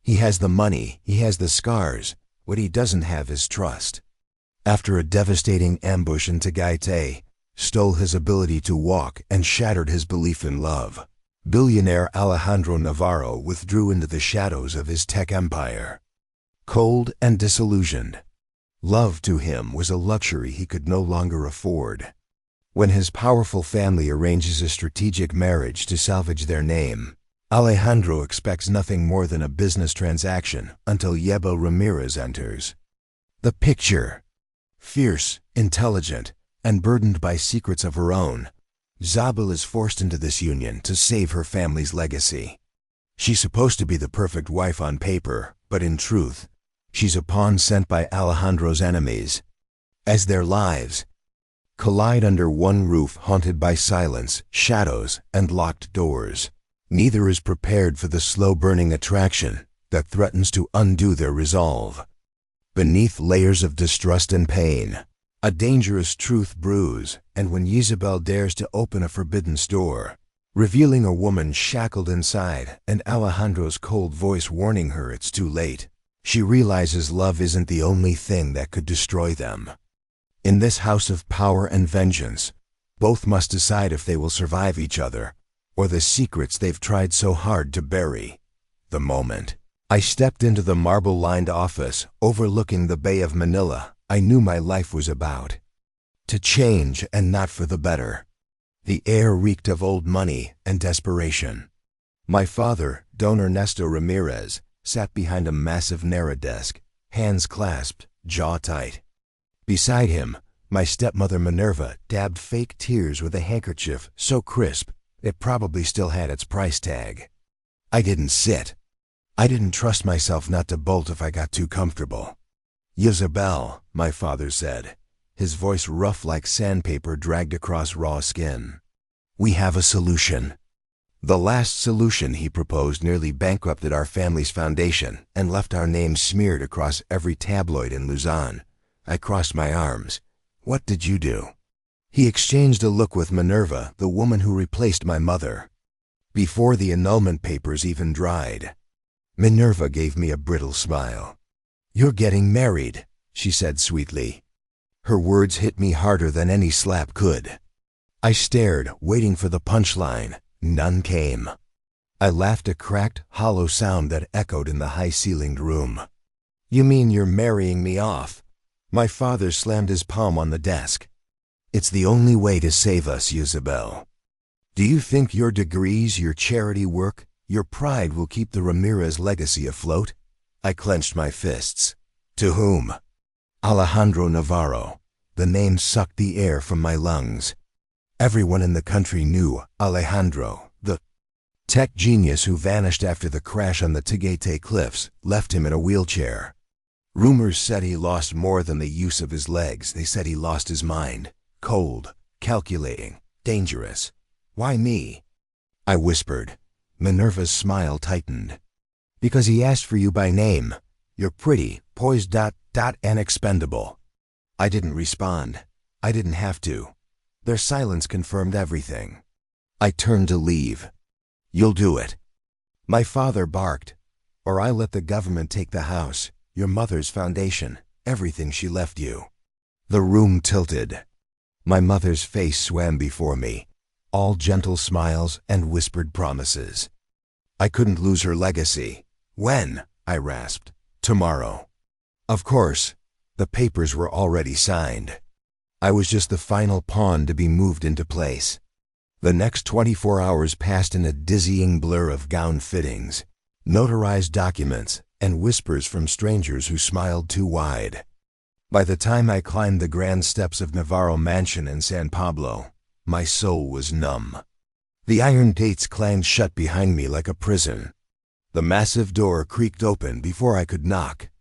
He has the money, he has the scars. What he doesn't have is trust. After a devastating ambush in Tagaytay, stole his ability to walk and shattered his belief in love, billionaire Alejandro Navarro withdrew into the shadows of his tech empire. Cold and disillusioned, love to him was a luxury he could no longer afford. When his powerful family arranges a strategic marriage to salvage their name, Alejandro expects nothing more than a business transaction until Yeba Ramirez enters. The picture: fierce, intelligent, and burdened by secrets of her own, Zabel is forced into this union to save her family's legacy. She's supposed to be the perfect wife on paper, but in truth, she's a pawn sent by Alejandro's enemies. As their lives collide under one roof haunted by silence, shadows, and locked doors, neither is prepared for the slow-burning attraction that threatens to undo their resolve. Beneath layers of distrust and pain, a dangerous truth brews, and when Isabel dares to open a forbidden store, revealing a woman shackled inside and Alejandro's cold voice warning her it's too late, she realizes love isn't the only thing that could destroy them. In this house of power and vengeance, both must decide if they will survive each other or the secrets they've tried so hard to bury. The moment I stepped into the marble-lined office overlooking the Bay of Manila, I knew my life was about to change, and not for the better. The air reeked of old money and desperation. My father, Don Ernesto Ramirez, sat behind a massive narrow desk, hands clasped, jaw tight. Beside him, my stepmother Minerva dabbed fake tears with a handkerchief so crisp it probably still had its price tag. I didn't sit. I didn't trust myself not to bolt if I got too comfortable. "Isabel," my father said, his voice rough like sandpaper dragged across raw skin. "We have a solution." The last solution he proposed nearly bankrupted our family's foundation and left our names smeared across every tabloid in Luzon. I crossed my arms. "What did you do?" He exchanged a look with Minerva, the woman who replaced my mother. Before the annulment papers even dried, Minerva gave me a brittle smile. "You're getting married," she said sweetly. Her words hit me harder than any slap could. I stared, waiting for the punchline. None came. I laughed, a cracked, hollow sound that echoed in the high-ceilinged room. "You mean you're marrying me off?" My father slammed his palm on the desk. "It's the only way to save us, Isabel. Do you think your degrees, your charity work, your pride will keep the Ramirez legacy afloat?" I clenched my fists. "To whom?" "Alejandro Navarro." The name sucked the air from my lungs. Everyone in the country knew Alejandro, the tech genius who vanished after the crash on the Tagaytay cliffs, left him in a wheelchair. Rumors said he lost more than the use of his legs. They said he lost his mind. Cold, calculating, dangerous. "Why me?" I whispered. Minerva's smile tightened. "Because he asked for you by name. You're pretty, poised, and expendable." I didn't respond. I didn't have to. Their silence confirmed everything. I turned to leave. "You'll do it." My father barked. "Or I let the government take the house, your mother's foundation, everything she left you." The room tilted. My mother's face swam before me, all gentle smiles and whispered promises. I couldn't lose her legacy. "When?" I rasped. "Tomorrow." Of course, the papers were already signed. I was just the final pawn to be moved into place. The next 24 hours passed in a dizzying blur of gown fittings, notarized documents, and whispers from strangers who smiled too wide. By the time I climbed the grand steps of Navarro Mansion in San Pablo, my soul was numb. The iron gates clanged shut behind me like a prison. The massive door creaked open before I could knock.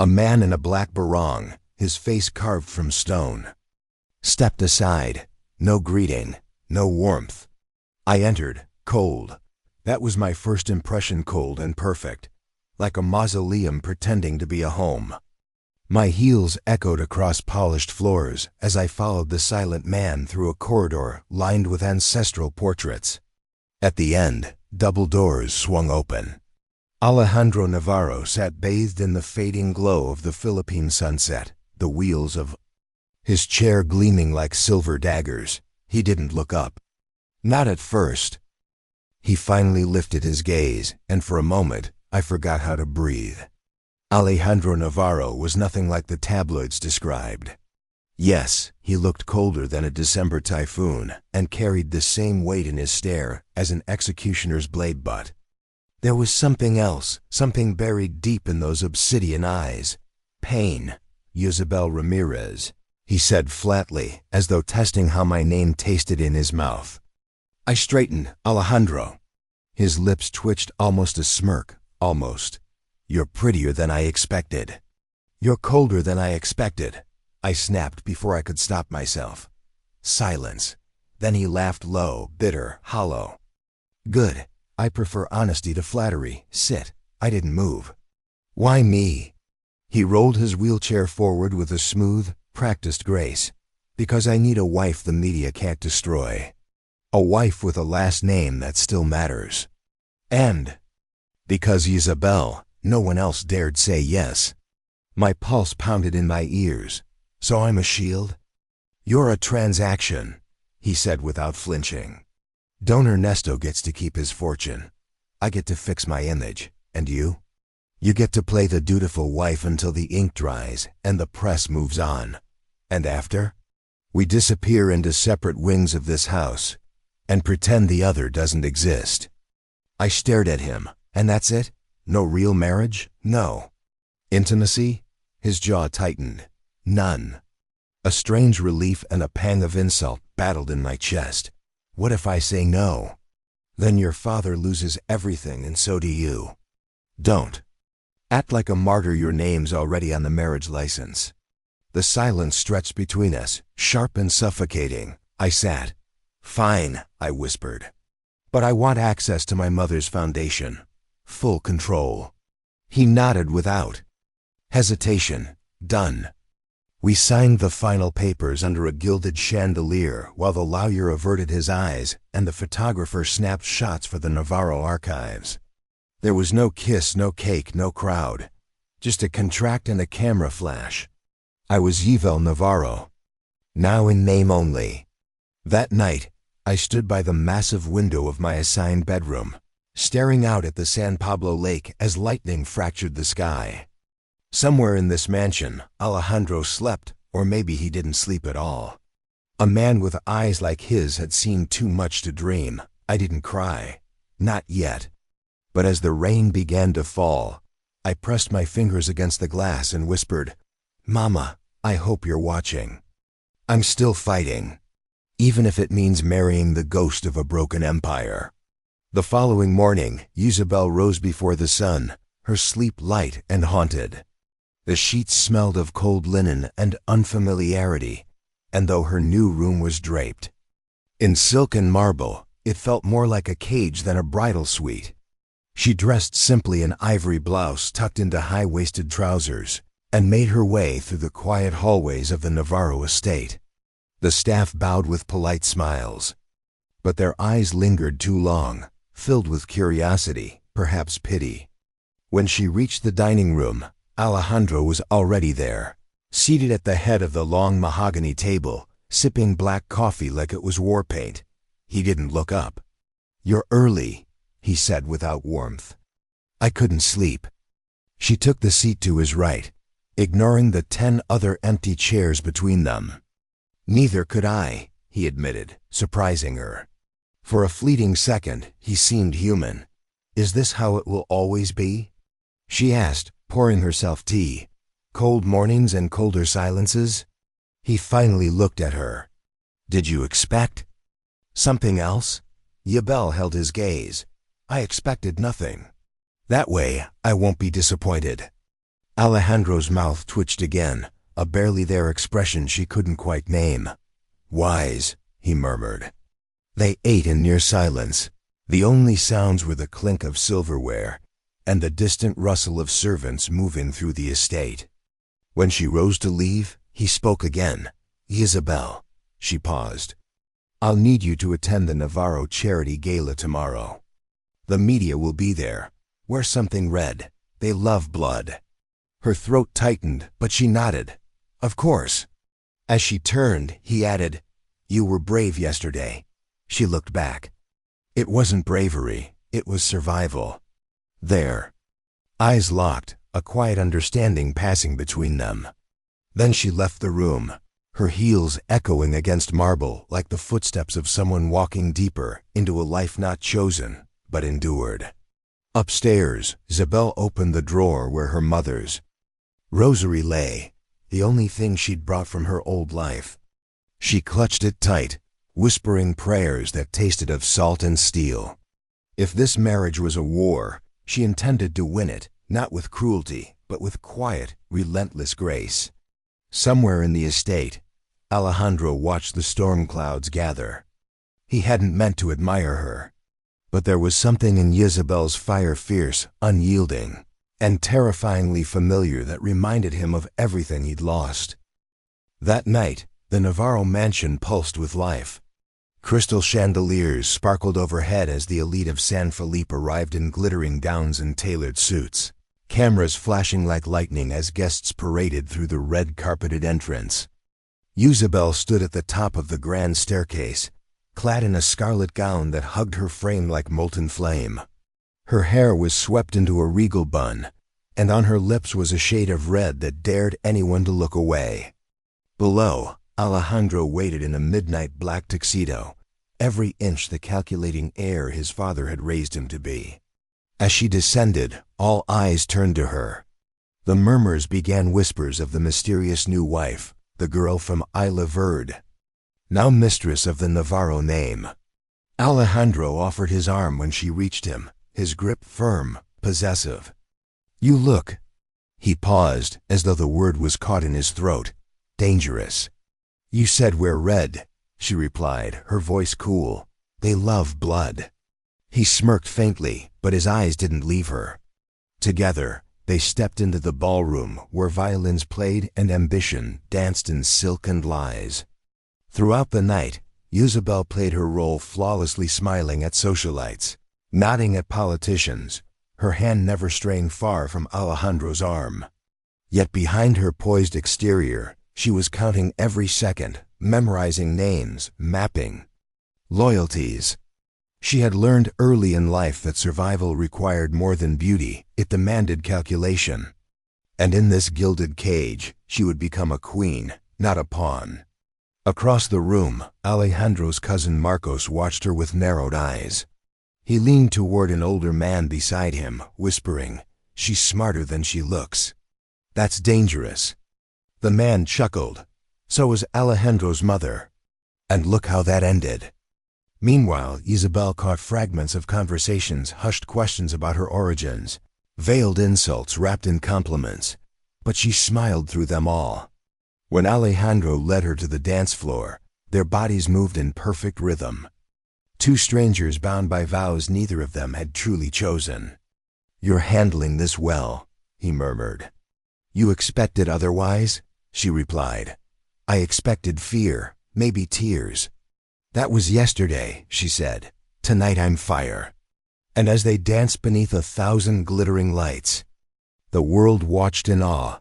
A man in a black barong, his face carved from stone, stepped aside. No greeting, no warmth. I entered, cold. That was my first impression, cold and perfect, like a mausoleum pretending to be a home. My heels echoed across polished floors as I followed the silent man through a corridor lined with ancestral portraits. At the end, double doors swung open. Alejandro Navarro sat bathed in the fading glow of the Philippine sunset, the wheels of his chair gleaming like silver daggers. He didn't look up. Not at first. He finally lifted his gaze, and for a moment, I forgot how to breathe. Alejandro Navarro was nothing like the tabloids described. Yes, he looked colder than a December typhoon, and carried the same weight in his stare as an executioner's blade butt. There was something else, something buried deep in those obsidian eyes. Pain. Isabel Ramirez, he said flatly, as though testing how my name tasted in his mouth. I straightened. Alejandro. His lips twitched almost a smirk. Almost. You're prettier than I expected. You're colder than I expected. I snapped before I could stop myself. Silence. Then he laughed low, bitter, hollow. Good. I prefer honesty to flattery. Sit. I didn't move. Why me? He rolled his wheelchair forward with a smooth, practiced grace. Because I need a wife the media can't destroy. A wife with a last name that still matters. And because Isabel, no one else dared say yes. My pulse pounded in my ears. So I'm a shield? You're a transaction, he said without flinching. Don Ernesto gets to keep his fortune. I get to fix my image. And you? You get to play the dutiful wife until the ink dries and the press moves on. And after? We disappear into separate wings of this house and pretend the other doesn't exist. I stared at him. And that's it? No real marriage? No. Intimacy? His jaw tightened. None. A strange relief and a pang of insult battled in my chest. What if I say no? Then your father loses everything and so do you. Don't. Act like a martyr, your name's already on the marriage license. The silence stretched between us, sharp and suffocating. I sat. Fine, I whispered. But I want access to my mother's foundation. Full control. He nodded without hesitation. Done. We signed the final papers under a gilded chandelier while the lawyer averted his eyes and the photographer snapped shots for the Navarro archives. There was no kiss, no cake, no crowd. Just a contract and a camera flash. I was Yvel Navarro. Now in name only. That night, I stood by the massive window of my assigned bedroom, staring out at the San Pablo Lake as lightning fractured the sky. Somewhere in this mansion, Alejandro slept, or maybe he didn't sleep at all. A man with eyes like his had seen too much to dream. I didn't cry. Not yet. But as the rain began to fall, I pressed my fingers against the glass and whispered, Mama, I hope you're watching. I'm still fighting. Even if it means marrying the ghost of a broken empire. The following morning, Isabel rose before the sun, her sleep light and haunted. The sheets smelled of cold linen and unfamiliarity, and though her new room was draped in silk and marble, it felt more like a cage than a bridal suite. She dressed simply in ivory blouse tucked into high-waisted trousers, and made her way through the quiet hallways of the Navarro estate. The staff bowed with polite smiles, but their eyes lingered too long, filled with curiosity, perhaps pity. When she reached the dining room, Alejandro was already there, seated at the head of the long mahogany table, sipping black coffee like it was war paint. He didn't look up. You're early, he said without warmth. I couldn't sleep. She took the seat to his right, ignoring the 10 other empty chairs between them. Neither could I, he admitted, surprising her. For a fleeting second, he seemed human. Is this how it will always be? She asked, pouring herself tea. Cold mornings and colder silences? He finally looked at her. Did you expect something else? Yabel held his gaze. I expected nothing. That way, I won't be disappointed. Alejandro's mouth twitched again, a barely there expression she couldn't quite name. Wise, he murmured. They ate in near silence. The only sounds were the clink of silverware and the distant rustle of servants moving through the estate. When she rose to leave, he spoke again. Isabel. She paused. I'll need you to attend the Navarro Charity Gala tomorrow. The media will be there. Wear something red. They love blood. Her throat tightened, but she nodded. Of course. As she turned, he added, You were brave yesterday. She looked back. It wasn't bravery, it was survival. There. Eyes locked, a quiet understanding passing between them. Then she left the room, her heels echoing against marble like the footsteps of someone walking deeper into a life not chosen, but endured. Upstairs, Isabel opened the drawer where her mother's rosary lay, the only thing she'd brought from her old life. She clutched it tight, whispering prayers that tasted of salt and steel. If this marriage was a war, she intended to win it, not with cruelty, but with quiet, relentless grace. Somewhere in the estate, Alejandro watched the storm clouds gather. He hadn't meant to admire her, but there was something in Isabel's fire fierce, unyielding, and terrifyingly familiar that reminded him of everything he'd lost. That night, the Navarro mansion pulsed with life. Crystal chandeliers sparkled overhead as the elite of San Felipe arrived in glittering gowns and tailored suits, cameras flashing like lightning as guests paraded through the red-carpeted entrance. Isabel stood at the top of the grand staircase, clad in a scarlet gown that hugged her frame like molten flame. Her hair was swept into a regal bun, and on her lips was a shade of red that dared anyone to look away. Below, Alejandro waited in a midnight black tuxedo, every inch the calculating heir his father had raised him to be. As she descended, all eyes turned to her. The murmurs began whispers of the mysterious new wife, the girl from Isla Verde, now mistress of the Navarro name. Alejandro offered his arm when she reached him, his grip firm, possessive. You look. He paused, as though the word was caught in his throat. Dangerous. You said we're red, she replied, her voice cool. They love blood. He smirked faintly, but his eyes didn't leave her. Together, they stepped into the ballroom where violins played and ambition danced in silk and lies. Throughout the night, Isabel played her role flawlessly, smiling at socialites, nodding at politicians, her hand never straying far from Alejandro's arm. Yet behind her poised exterior, she was counting every second, memorizing names, mapping loyalties. She had learned early in life that survival required more than beauty, it demanded calculation. And in this gilded cage, she would become a queen, not a pawn. Across the room, Alejandro's cousin Marcos watched her with narrowed eyes. He leaned toward an older man beside him, whispering, She's smarter than she looks. That's dangerous. The man chuckled. So was Alejandro's mother. And look how that ended. Meanwhile, Isabel caught fragments of conversations, hushed questions about her origins, veiled insults wrapped in compliments, but she smiled through them all. When Alejandro led her to the dance floor, their bodies moved in perfect rhythm. Two strangers bound by vows neither of them had truly chosen. You're handling this well, he murmured. You expected otherwise? She replied. I expected fear, maybe tears. That was yesterday, she said. Tonight I'm fire. And as they danced beneath 1,000 glittering lights, the world watched in awe.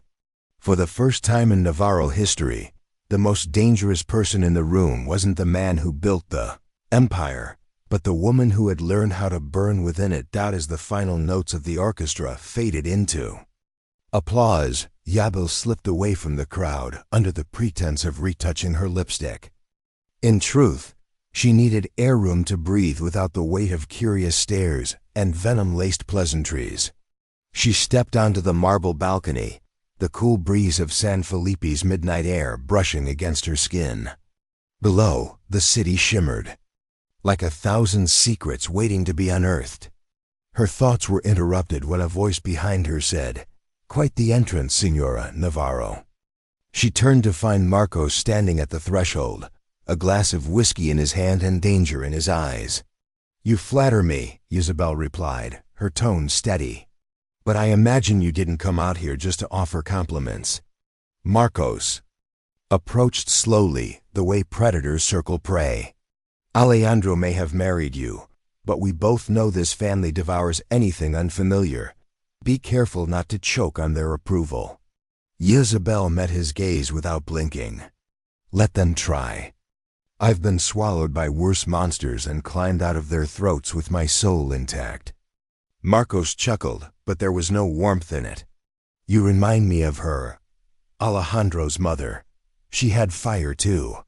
For the first time in Navarro history, the most dangerous person in the room wasn't the man who built the empire, but the woman who had learned how to burn within it. As the final notes of the orchestra faded into applause, Isabel slipped away from the crowd under the pretense of retouching her lipstick. In truth, she needed air room to breathe without the weight of curious stares and venom-laced pleasantries. She stepped onto the marble balcony, the cool breeze of San Felipe's midnight air brushing against her skin. Below, the city shimmered, like 1,000 secrets waiting to be unearthed. Her thoughts were interrupted when a voice behind her said, Quite the entrance, Senora Navarro. She turned to find Marcos standing at the threshold, a glass of whiskey in his hand and danger in his eyes. You flatter me, Isabel replied, her tone steady. But I imagine you didn't come out here just to offer compliments. Marcos approached slowly, the way predators circle prey. Alejandro may have married you, But we both know this family devours anything unfamiliar. Be careful not to choke on their approval." Isabel met his gaze without blinking. "Let them try. I've been swallowed by worse monsters and climbed out of their throats with my soul intact." Marcos chuckled, but there was no warmth in it. "You remind me of her, Alejandro's mother. She had fire too.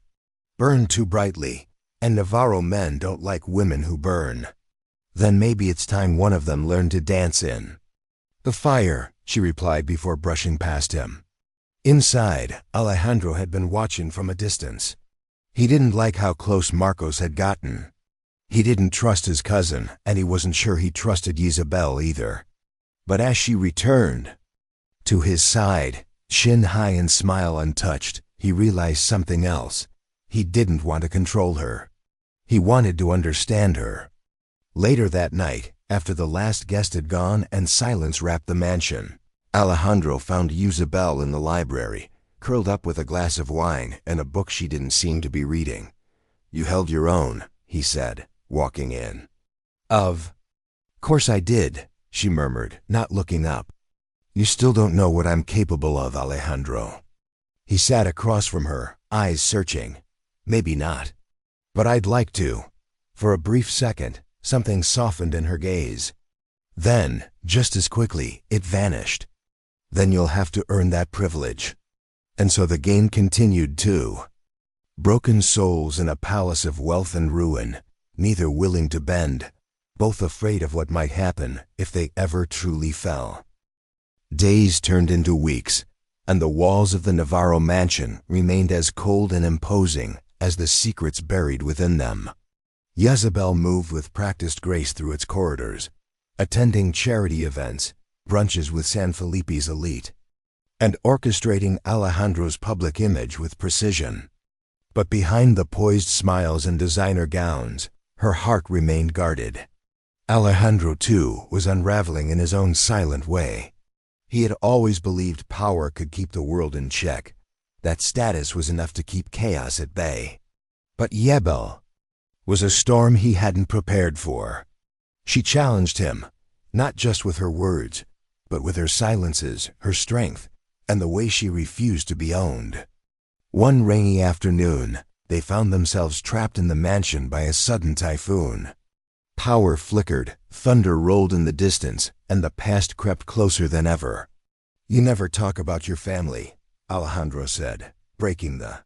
Burned too brightly, and Navarro men don't like women who burn. Then maybe it's time one of them learned to dance in." "The fire," she replied before brushing past him. Inside, Alejandro had been watching from a distance. He didn't like how close Marcos had gotten. He didn't trust his cousin, and he wasn't sure he trusted Isabel either. But as she returned to his side, chin high and smile untouched, he realized something else. He didn't want to control her. He wanted to understand her. Later that night, after the last guest had gone and silence wrapped the mansion, Alejandro found Isabel in the library, curled up with a glass of wine and a book she didn't seem to be reading. "You held your own," he said, walking in. "Of course I did," she murmured, not looking up. "You still don't know what I'm capable of, Alejandro." He sat across from her, eyes searching. "Maybe not. But I'd like to." For a brief second, something softened in her gaze. Then, just as quickly, it vanished. "Then you'll have to earn that privilege." And so the game continued too. Broken souls in a palace of wealth and ruin, neither willing to bend, both afraid of what might happen if they ever truly fell. Days turned into weeks, and the walls of the Navarro mansion remained as cold and imposing as the secrets buried within them. Isabel moved with practiced grace through its corridors, attending charity events, brunches with San Felipe's elite, and orchestrating Alejandro's public image with precision. But behind the poised smiles and designer gowns, her heart remained guarded. Alejandro, too, was unraveling in his own silent way. He had always believed power could keep the world in check, that status was enough to keep chaos at bay. But Isabel was a storm he hadn't prepared for. She challenged him, not just with her words, but with her silences, her strength, and the way she refused to be owned. One rainy afternoon, they found themselves trapped in the mansion by a sudden typhoon. Power flickered, thunder rolled in the distance, and the past crept closer than ever. "You never talk about your family," Alejandro said, breaking the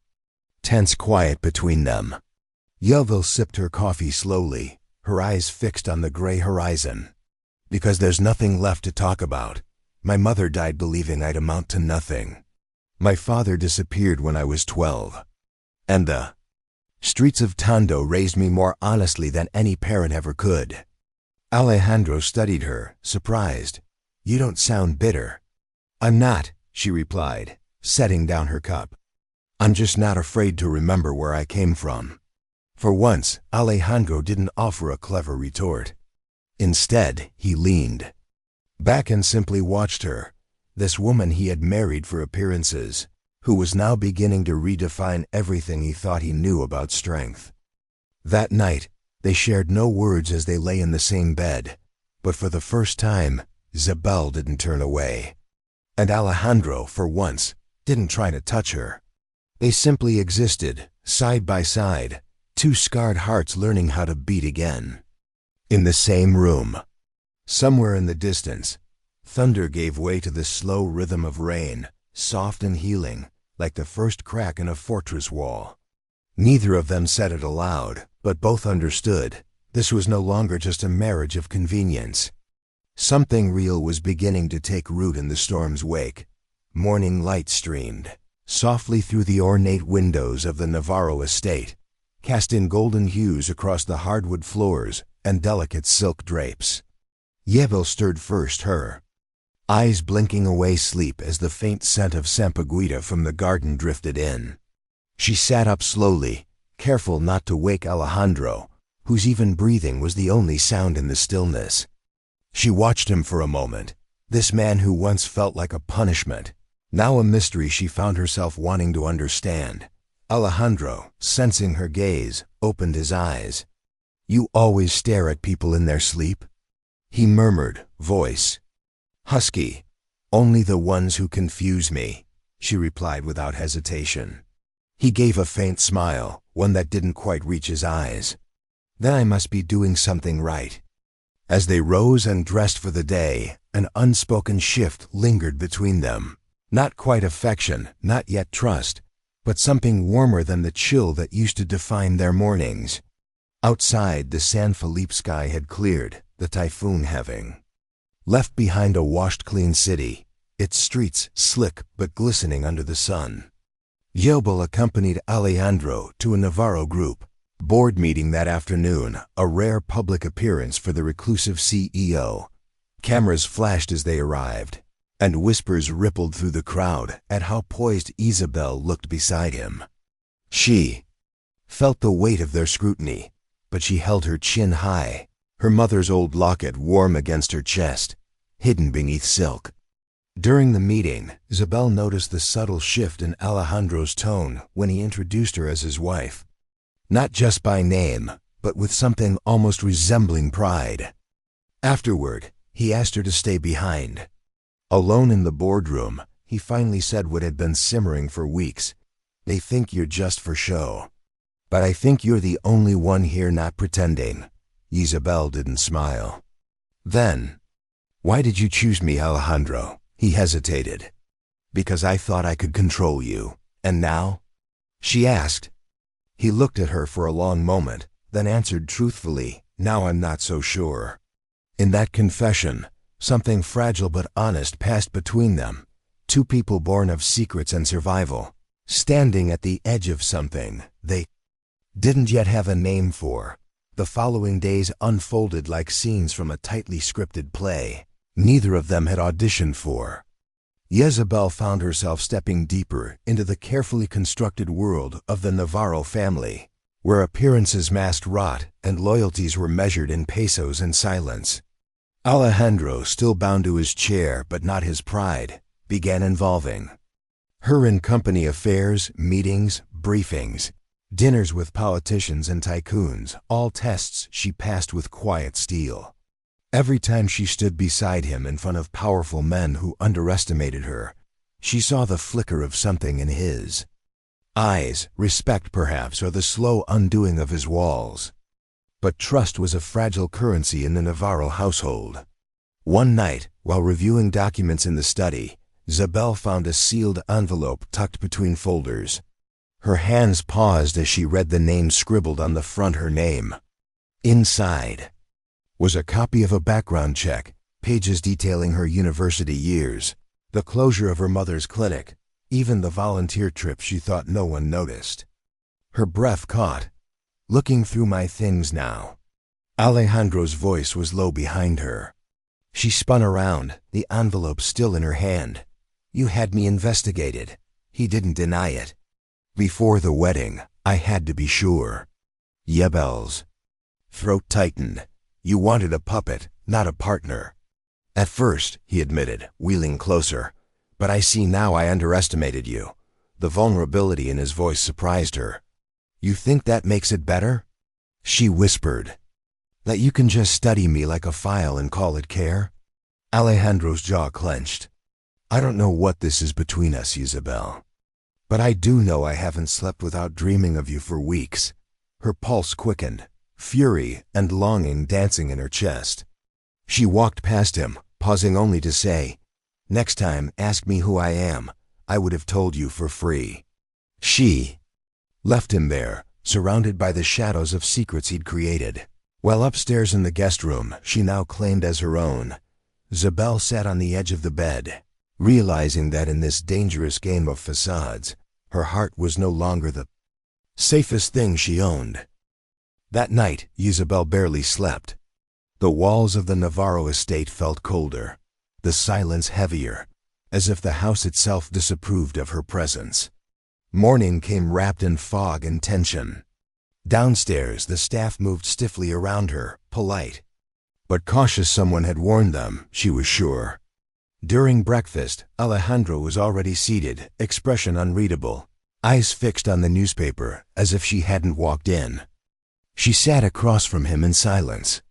tense quiet between them. Isabel sipped her coffee slowly, her eyes fixed on the gray horizon. "Because there's nothing left to talk about. My mother died believing I'd amount to nothing. My father disappeared when I was 12. And the streets of Tondo raised me more honestly than any parent ever could." Alejandro studied her, surprised. "You don't sound bitter." "I'm not," she replied, setting down her cup. "I'm just not afraid to remember where I came from." For once, Alejandro didn't offer a clever retort. Instead, he leaned back and simply watched her, this woman he had married for appearances, who was now beginning to redefine everything he thought he knew about strength. That night, they shared no words as they lay in the same bed, but for the first time, Isabel didn't turn away. And Alejandro, for once, didn't try to touch her. They simply existed, side by side, two scarred hearts learning how to beat again. In the same room. Somewhere in the distance, thunder gave way to the slow rhythm of rain, soft and healing, like the first crack in a fortress wall. Neither of them said it aloud, but both understood. This was no longer just a marriage of convenience. Something real was beginning to take root in the storm's wake. Morning light streamed softly through the ornate windows of the Navarro estate, cast in golden hues across the hardwood floors and delicate silk drapes. Isabel stirred first, her eyes blinking away sleep as the faint scent of sampaguita from the garden drifted in. She sat up slowly, careful not to wake Alejandro, whose even breathing was the only sound in the stillness. She watched him for a moment, this man who once felt like a punishment, now a mystery she found herself wanting to understand. Alejandro, sensing her gaze, opened his eyes. You always stare at people in their sleep? He murmured, voice husky. Only the ones who confuse me, she replied without hesitation. He gave a faint smile, one that didn't quite reach his eyes. Then I must be doing something right. As they rose and dressed for the day, an unspoken shift lingered between them. Not quite affection, not yet trust, but something warmer than the chill that used to define their mornings. Outside, the San Felipe sky had cleared, the typhoon having left behind a washed-clean city, its streets slick but glistening under the sun. Yelbel accompanied Alejandro to a Navarro group board meeting that afternoon, a rare public appearance for the reclusive CEO. Cameras flashed as they arrived, and whispers rippled through the crowd at how poised Isabel looked beside him. She felt the weight of their scrutiny, but she held her chin high, her mother's old locket warm against her chest, hidden beneath silk. During the meeting, Isabel noticed the subtle shift in Alejandro's tone when he introduced her as his wife. Not just by name, but with something almost resembling pride. Afterward, he asked her to stay behind. Alone in the boardroom, he finally said what had been simmering for weeks. They think you're just for show. But I think you're the only one here not pretending. Isabel didn't smile. Then, why did you choose me, Alejandro? He hesitated. Because I thought I could control you. And now? She asked. He looked at her for a long moment, then answered truthfully, now I'm not so sure. In that confession, something fragile but honest passed between them. Two people born of secrets and survival, standing at the edge of something they didn't yet have a name for. The following days unfolded like scenes from a tightly scripted play neither of them had auditioned for. Isabel found herself stepping deeper into the carefully constructed world of the Navarro family, where appearances masked rot and loyalties were measured in pesos and silence. Alejandro, still bound to his chair but not his pride, began involving her in company affairs, meetings, briefings, dinners with politicians and tycoons, all tests she passed with quiet steel. Every time she stood beside him in front of powerful men who underestimated her, she saw the flicker of something in his eyes, respect perhaps, or the slow undoing of his walls. But trust was a fragile currency in the Navarro household. One night, while reviewing documents in the study, Isabel found a sealed envelope tucked between folders. Her hands paused as she read the name scribbled on the front, her name. Inside was a copy of a background check, pages detailing her university years, the closure of her mother's clinic, even the volunteer trip she thought no one noticed. Her breath caught. Looking through my things now. Alejandro's voice was low behind her. She spun around, the envelope still in her hand. You had me investigated. He didn't deny it. Before the wedding, I had to be sure. Isabel's throat tightened. You wanted a puppet, not a partner. At first, he admitted, wheeling closer. But I see now I underestimated you. The vulnerability in his voice surprised her. You think that makes it better? She whispered. That you can just study me like a file and call it care? Alejandro's jaw clenched. I don't know what this is between us, Isabel. But I do know I haven't slept without dreaming of you for weeks. Her pulse quickened, fury and longing dancing in her chest. She walked past him, pausing only to say, Next time, ask me who I am. I would have told you for free. She left him there, surrounded by the shadows of secrets he'd created. While upstairs in the guest room, she now claimed as her own, Isabel sat on the edge of the bed, realizing that in this dangerous game of facades, her heart was no longer the safest thing she owned. That night, Isabel barely slept. The walls of the Navarro estate felt colder, the silence heavier, as if the house itself disapproved of her presence. Morning came wrapped in fog and tension. Downstairs, the staff moved stiffly around her, polite. But cautious. Someone had warned them, she was sure. During breakfast, Alejandro was already seated, expression unreadable, eyes fixed on the newspaper, as if she hadn't walked in. She sat across from him in silence.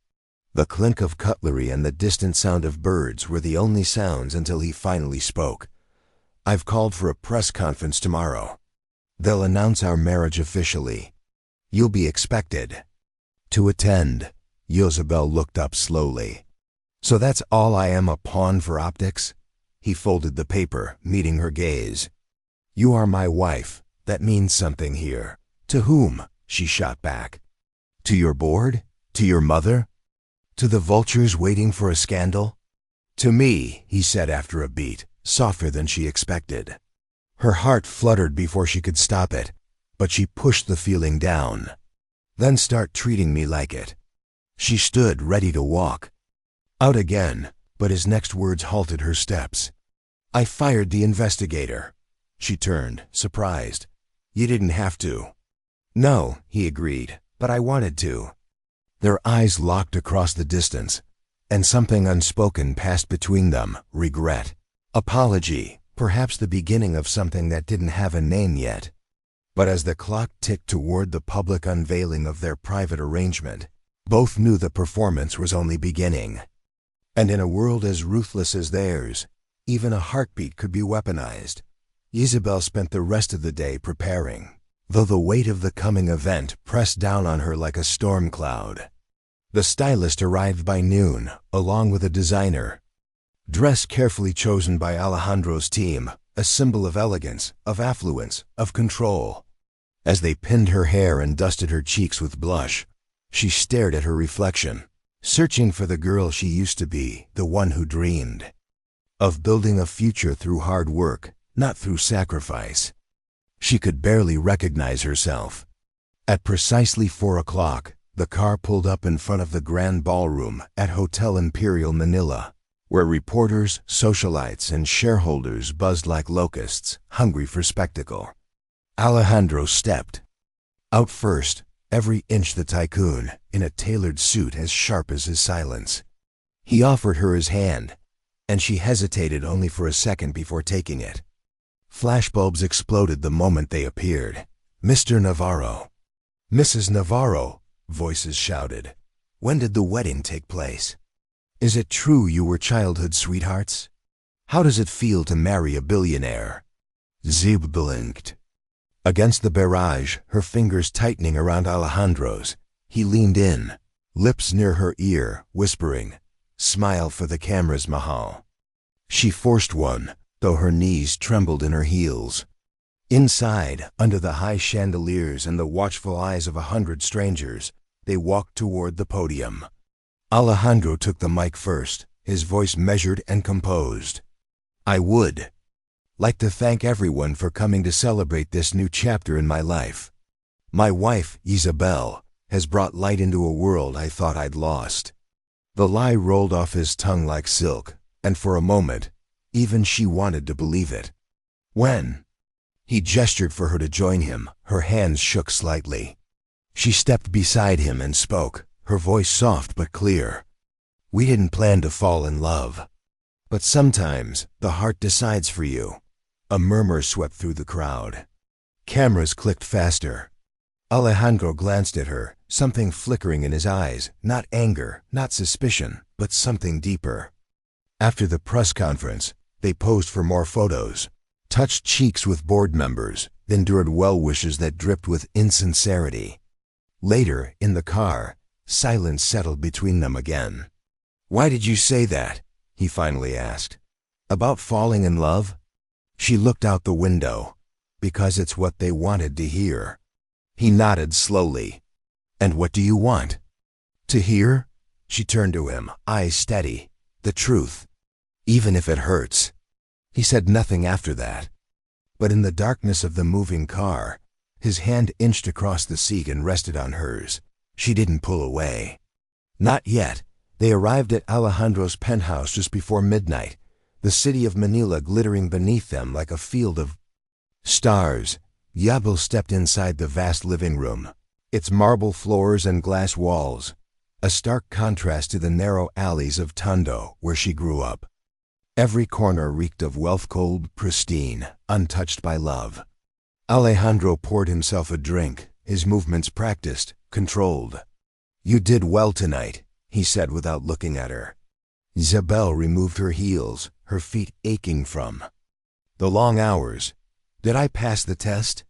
The clink of cutlery and the distant sound of birds were the only sounds until he finally spoke. "I've called for a press conference tomorrow. They'll announce our marriage officially. You'll be expected to attend." Jezebel looked up slowly. "So that's all I am, a pawn for optics?" He folded the paper, meeting her gaze. "You are my wife. That means something here." "To whom?" she shot back. "To your board? To your mother? To the vultures waiting for a scandal?" "To me," he said after a beat, softer than she expected. Her heart fluttered before she could stop it, but she pushed the feeling down. "Then start treating me like it." She stood ready to walk out again, but his next words halted her steps. "I fired the investigator." She turned, surprised. "You didn't have to." "No," he agreed, "but I wanted to." Their eyes locked across the distance, and something unspoken passed between them, regret, apology, perhaps the beginning of something that didn't have a name yet. But as the clock ticked toward the public unveiling of their private arrangement, both knew the performance was only beginning. And in a world as ruthless as theirs, even a heartbeat could be weaponized. Jezebel spent the rest of the day preparing, though the weight of the coming event pressed down on her like a storm cloud. The stylist arrived by noon, along with a designer. Dress carefully chosen by Alejandro's team, a symbol of elegance, of affluence, of control. As they pinned her hair and dusted her cheeks with blush, she stared at her reflection, searching for the girl she used to be, the one who dreamed of building a future through hard work, not through sacrifice. She could barely recognize herself. At precisely 4 o'clock, the car pulled up in front of the grand ballroom at Hotel Imperial Manila, where reporters, socialites, and shareholders buzzed like locusts, hungry for spectacle. Alejandro stepped out first, every inch the tycoon, in a tailored suit as sharp as his silence. He offered her his hand, and she hesitated only for a second before taking it. Flashbulbs exploded the moment they appeared. "Mr. Navarro." "Mrs. Navarro," voices shouted. "When did the wedding take place? Is it true you were childhood sweethearts? How does it feel to marry a billionaire?" Zeb blinked. Against the barrage, her fingers tightening around Alejandro's, he leaned in, lips near her ear, whispering, "Smile for the cameras, Mahal." She forced one, though her knees trembled in her heels. Inside, under the high chandeliers and the watchful eyes of 100 strangers, they walked toward the podium. Alejandro took the mic first, his voice measured and composed. "I would like to thank everyone for coming to celebrate this new chapter in my life. My wife, Jezebel, has brought light into a world I thought I'd lost." The lie rolled off his tongue like silk, and for a moment, even she wanted to believe it. "When?" He gestured for her to join him, her hands shook slightly. She stepped beside him and spoke, her voice soft but clear. "We didn't plan to fall in love. But sometimes the heart decides for you." A murmur swept through the crowd. Cameras clicked faster. Alejandro glanced at her, something flickering in his eyes, not anger, not suspicion, but something deeper. After the press conference, they posed for more photos, touched cheeks with board members, endured well-wishes that dripped with insincerity. Later, in the car, silence settled between them again. "Why did you say that?" he finally asked. "About falling in love?" She looked out the window. "Because it's what they wanted to hear." He nodded slowly. "And what do you want?" "To hear?" She turned to him, eyes steady. "The truth. Even if it hurts." He said nothing after that. But in the darkness of the moving car, his hand inched across the seat and rested on hers. She didn't pull away. Not yet. They arrived at Alejandro's penthouse just before midnight, the city of Manila glittering beneath them like a field of stars. Yabel stepped inside the vast living room, its marble floors and glass walls, a stark contrast to the narrow alleys of Tondo where she grew up. Every corner reeked of wealth, cold, pristine, untouched by love. Alejandro poured himself a drink, his movements practiced, controlled. "You did well tonight," he said without looking at her. Isabel removed her heels, her feet aching from the long hours. "Did I pass the test?"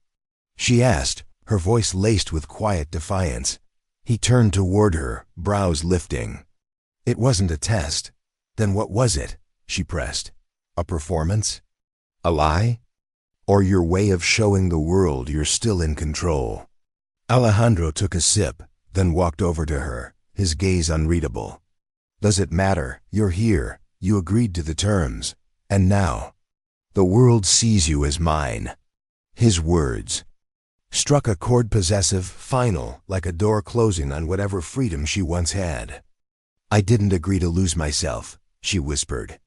she asked, her voice laced with quiet defiance. He turned toward her, brows lifting. "It wasn't a test. Then what was it?" she pressed. "A performance? A lie? Or your way of showing the world you're still in control?" Alejandro took a sip, then walked over to her, his gaze unreadable. "Does it matter? You're here. You agreed to the terms. And now, the world sees you as mine." His words struck a chord, possessive, final, like a door closing on whatever freedom she once had. "I didn't agree to lose myself," she whispered.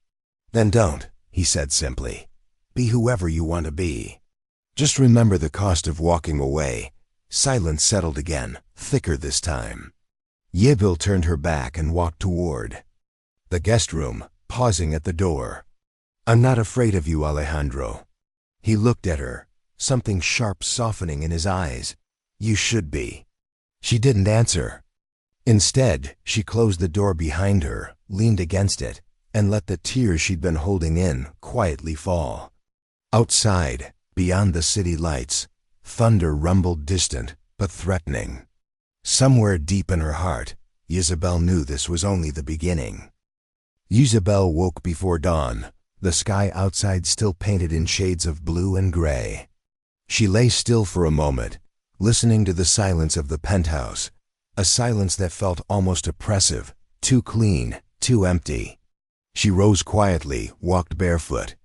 "Then don't," he said simply. "Be whoever you want to be. Just remember the cost of walking away." Silence settled again, thicker this time. Isabel turned her back and walked toward the guest room, pausing at the door. "I'm not afraid of you, Alejandro." He looked at her, something sharp softening in his eyes. "You should be." She didn't answer. Instead, she closed the door behind her, leaned against it, and let the tears she'd been holding in quietly fall. Outside, beyond the city lights, thunder rumbled, distant but threatening. Somewhere deep in her heart, Isabel knew this was only the beginning. Isabel woke before dawn, the sky outside still painted in shades of blue and gray. She lay still for a moment, listening to the silence of the penthouse, a silence that felt almost oppressive, too clean, too empty. She rose quietly, walked barefoot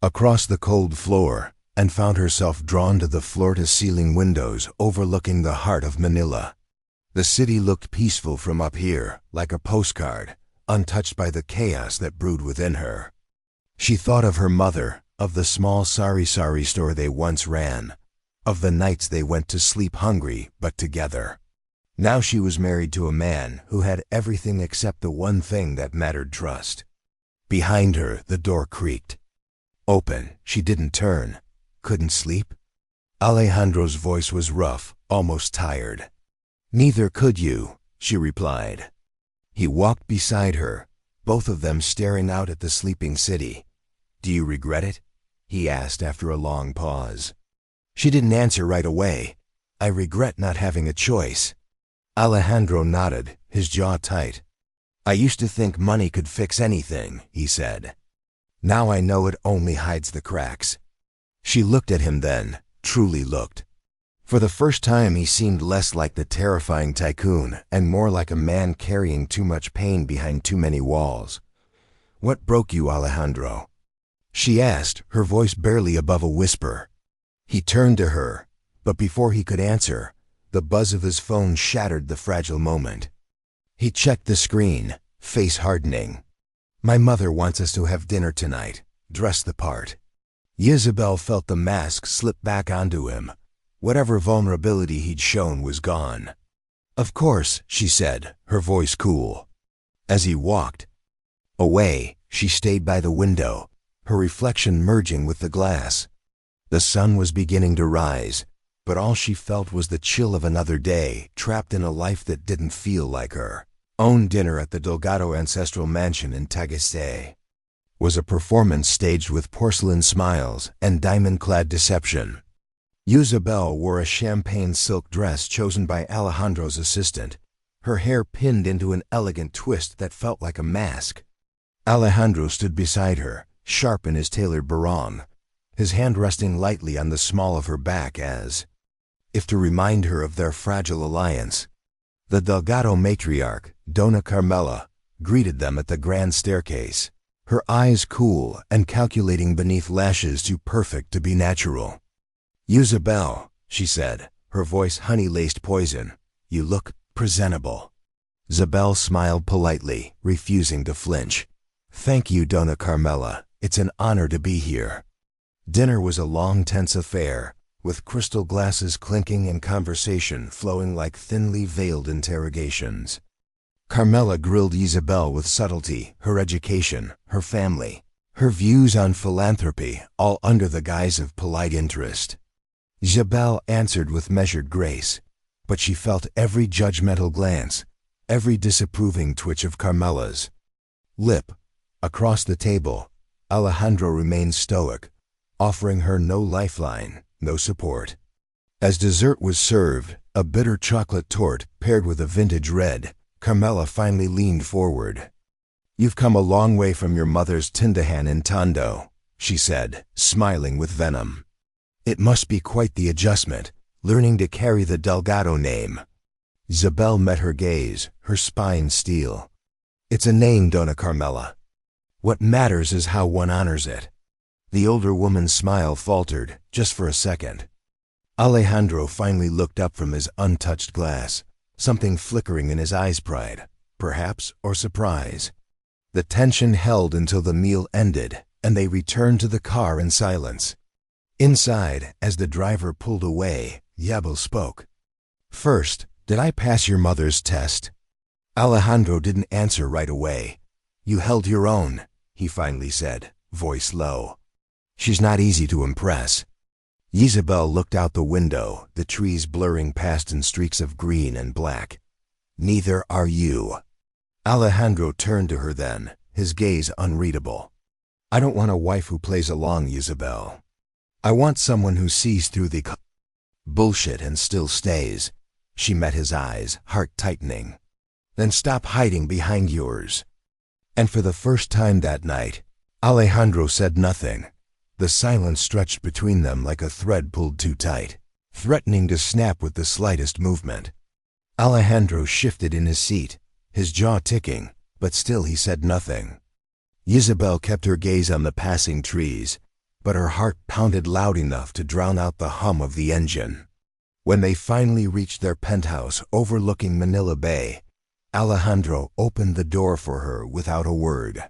across the cold floor, and found herself drawn to the floor-to-ceiling windows overlooking the heart of Manila. The city looked peaceful from up here, like a postcard, untouched by the chaos that brewed within her. She thought of her mother, of the small sari-sari store they once ran, of the nights they went to sleep hungry but together. Now she was married to a man who had everything except the one thing that mattered: trust. Behind her, the door creaked. Open. She didn't turn. Couldn't sleep? Alejandro's voice was rough, almost tired. "Neither could you," she replied. He walked beside her, both of them staring out at the sleeping city. "Do you regret it?" he asked after a long pause. She didn't answer right away. "I regret not having a choice." Alejandro nodded, his jaw tight. "I used to think money could fix anything," he said. "Now I know it only hides the cracks." She looked at him then, truly looked. For the first time he seemed less like the terrifying tycoon and more like a man carrying too much pain behind too many walls. "What broke you, Alejandro?" she asked, her voice barely above a whisper. He turned to her, but before he could answer, the buzz of his phone shattered the fragile moment. He checked the screen, face hardening. "My mother wants us to have dinner tonight. Dress the part." Isabel felt the mask slip back onto him. Whatever vulnerability he'd shown was gone. "Of course," she said, her voice cool. As he walked away, she stayed by the window, her reflection merging with the glass. The sun was beginning to rise, but all she felt was the chill of another day, trapped in a life that didn't feel like her. Own dinner at the Delgado ancestral mansion in Tagaytay was a performance staged with porcelain smiles and diamond-clad deception. Isabel wore a champagne silk dress chosen by Alejandro's assistant, her hair pinned into an elegant twist that felt like a mask. Alejandro stood beside her, sharp in his tailored barong, his hand resting lightly on the small of her back as if to remind her of their fragile alliance. The Delgado matriarch, Dona Carmela, greeted them at the grand staircase, her eyes cool and calculating beneath lashes too perfect to be natural. "Isabel," she said, her voice honey-laced poison, "you look presentable." Isabel smiled politely, refusing to flinch. "Thank you, Dona Carmela. It's an honor to be here." Dinner was a long, tense affair, with crystal glasses clinking and conversation flowing like thinly veiled interrogations. Carmela grilled Isabel with subtlety, her education, her family, her views on philanthropy, all under the guise of polite interest. Isabel answered with measured grace, but she felt every judgmental glance, every disapproving twitch of Carmela's lip. Across the table, Alejandro remained stoic, offering her no lifeline, no support. As dessert was served, a bitter chocolate torte paired with a vintage red, Carmela finally leaned forward. "You've come a long way from your mother's tindahan in Tondo," she said, smiling with venom. "It must be quite the adjustment, learning to carry the Delgado name." Isabel met her gaze, her spine steel. "It's a name, Dona Carmela. What matters is how one honors it." The older woman's smile faltered, just for a second. Alejandro finally looked up from his untouched glass, something flickering in his eyes, pride, perhaps, or surprise. The tension held until the meal ended, and they returned to the car in silence. Inside, as the driver pulled away, Yabel spoke. "First, did I pass your mother's test?" Alejandro didn't answer right away. "You held your own," he finally said, voice low. "She's not easy to impress." Isabel looked out the window, the trees blurring past in streaks of green and black. "Neither are you." Alejandro turned to her then, his gaze unreadable. "I don't want a wife who plays along, Isabel. I want someone who sees through the bullshit and still stays." She met his eyes, heart tightening. "Then stop hiding behind yours." And for the first time that night, Alejandro said nothing. The silence stretched between them like a thread pulled too tight, threatening to snap with the slightest movement. Alejandro shifted in his seat, his jaw ticking, but still he said nothing. Isabel kept her gaze on the passing trees, but her heart pounded loud enough to drown out the hum of the engine. When they finally reached their penthouse overlooking Manila Bay, Alejandro opened the door for her without a word.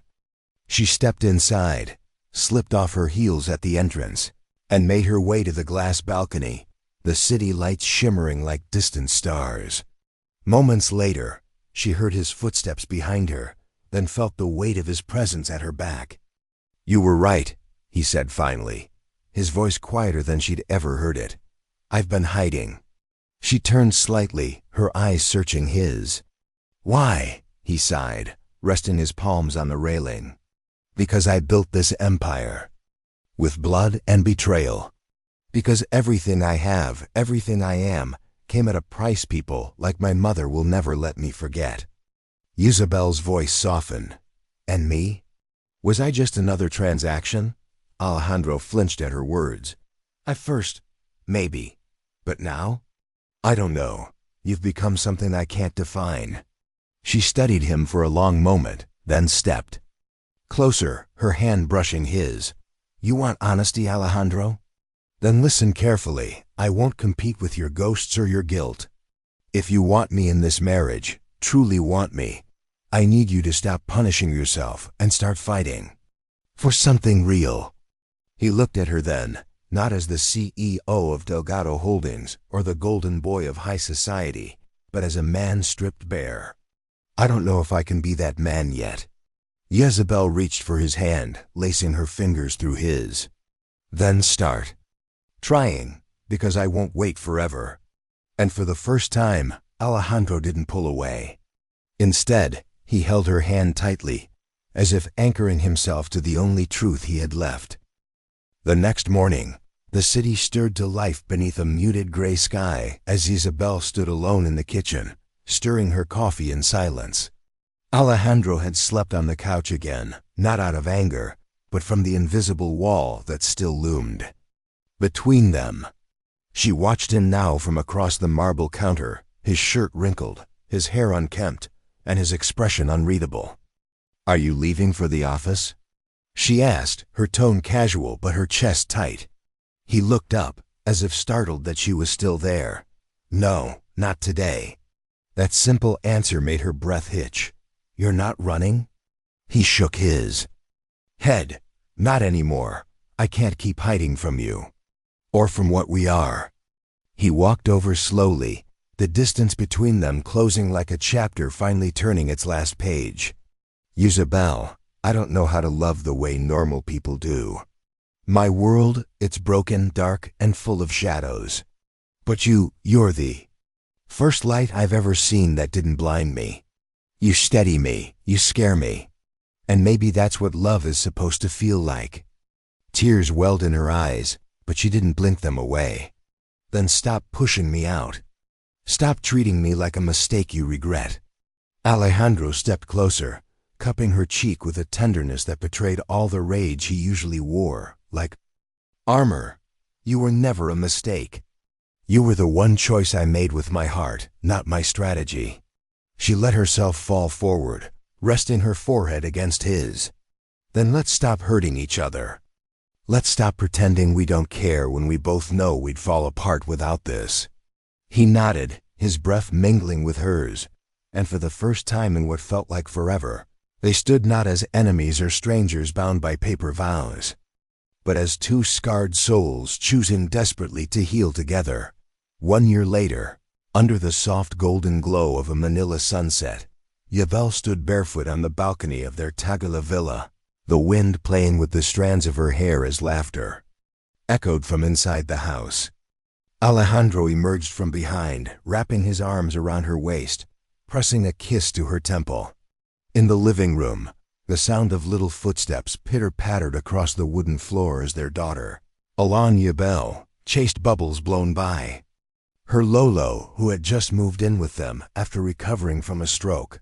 She stepped inside, slipped off her heels at the entrance, and made her way to the glass balcony, the city lights shimmering like distant stars. Moments later, she heard his footsteps behind her, then felt the weight of his presence at her back. "You were right," he said finally, his voice quieter than she'd ever heard it. "I've been hiding." She turned slightly, her eyes searching his. "Why?" he sighed, resting his palms on the railing. "Because I built this empire. With blood and betrayal. Because everything I have, everything I am, came at a price people like my mother will never let me forget." Isabel's voice softened. "And me? Was I just another transaction?" Alejandro flinched at her words. "At first, maybe. But now? I don't know. You've become something I can't define." She studied him for a long moment, then stepped closer, her hand brushing his. "You want honesty, Alejandro? Then listen carefully. I won't compete with your ghosts or your guilt. If you want me in this marriage, truly want me, I need you to stop punishing yourself and start fighting. For something real." He looked at her then, not as the CEO of Delgado Holdings or the golden boy of high society, but as a man stripped bare. "I don't know if I can be that man yet." Isabel reached for his hand, lacing her fingers through his. "Then start. Trying, because I won't wait forever." And for the first time, Alejandro didn't pull away. Instead, he held her hand tightly, as if anchoring himself to the only truth he had left. The next morning, the city stirred to life beneath a muted gray sky as Isabel stood alone in the kitchen, stirring her coffee in silence. Alejandro had slept on the couch again, not out of anger, but from the invisible wall that still loomed between them. She watched him now from across the marble counter, his shirt wrinkled, his hair unkempt, and his expression unreadable. "Are you leaving for the office?" she asked, her tone casual but her chest tight. He looked up, as if startled that she was still there. "No, not today." That simple answer made her breath hitch. "You're not running?" He shook his head. "Not anymore. I can't keep hiding from you. Or from what we are." He walked over slowly, the distance between them closing like a chapter finally turning its last page. "Isabel, I don't know how to love the way normal people do. My world, it's broken, dark, and full of shadows. But you're the First light I've ever seen that didn't blind me. You steady me, you scare me. And maybe that's what love is supposed to feel like. Tears welled in her eyes, but she didn't blink them away. Then stop pushing me out. Stop treating me like a mistake you regret. Alejandro stepped closer, cupping her cheek with a tenderness that betrayed all the rage he usually wore, like armor. You were never a mistake. You were the one choice I made with my heart, not my strategy. She let herself fall forward, resting her forehead against his. Then let's stop hurting each other. Let's stop pretending we don't care when we both know we'd fall apart without this. He nodded, his breath mingling with hers, and for the first time in what felt like forever, they stood not as enemies or strangers bound by paper vows, but as two scarred souls choosing desperately to heal together. 1 year later, under the soft golden glow of a Manila sunset, Yabel stood barefoot on the balcony of their Tagala villa, the wind playing with the strands of her hair as laughter echoed from inside the house. Alejandro emerged from behind, wrapping his arms around her waist, pressing a kiss to her temple. In the living room, the sound of little footsteps pitter-pattered across the wooden floor as their daughter, Alan Yabel, chased bubbles blown by. Her Lolo, who had just moved in with them after recovering from a stroke.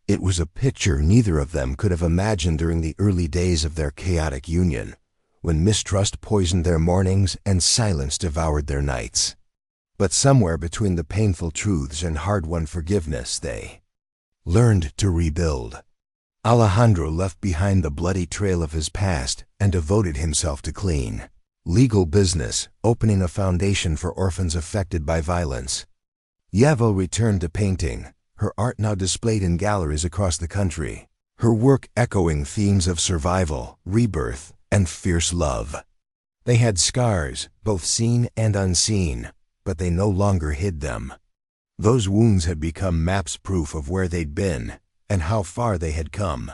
It was a picture neither of them could have imagined during the early days of their chaotic union, when mistrust poisoned their mornings and silence devoured their nights. But somewhere between the painful truths and hard-won forgiveness, they learned to rebuild. Alejandro left behind the bloody trail of his past and devoted himself to clean, legal business, opening a foundation for orphans affected by violence. Yavel returned to painting, her art now displayed in galleries across the country, her work echoing themes of survival, rebirth, and fierce love. They had scars, both seen and unseen, but they no longer hid them. Those wounds had become maps proof of where they'd been and how far they had come.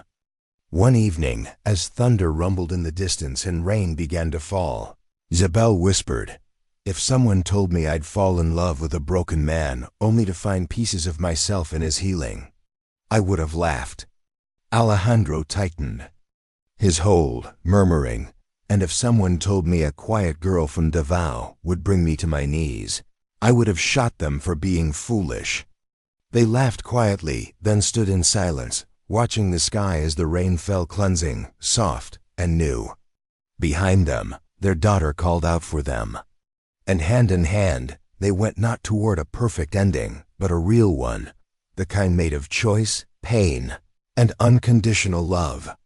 One evening, as thunder rumbled in the distance and rain began to fall, Zabel whispered, "If someone told me I'd fall in love with a broken man only to find pieces of myself in his healing, I would have laughed." Alejandro tightened his hold, murmuring, "And if someone told me a quiet girl from Davao would bring me to my knees, I would have shot them for being foolish." They laughed quietly, then stood in silence, watching the sky as the rain fell cleansing, soft, and new. Behind them, their daughter called out for them. And hand in hand, they went not toward a perfect ending, but a real one, the kind made of choice, pain, and unconditional love.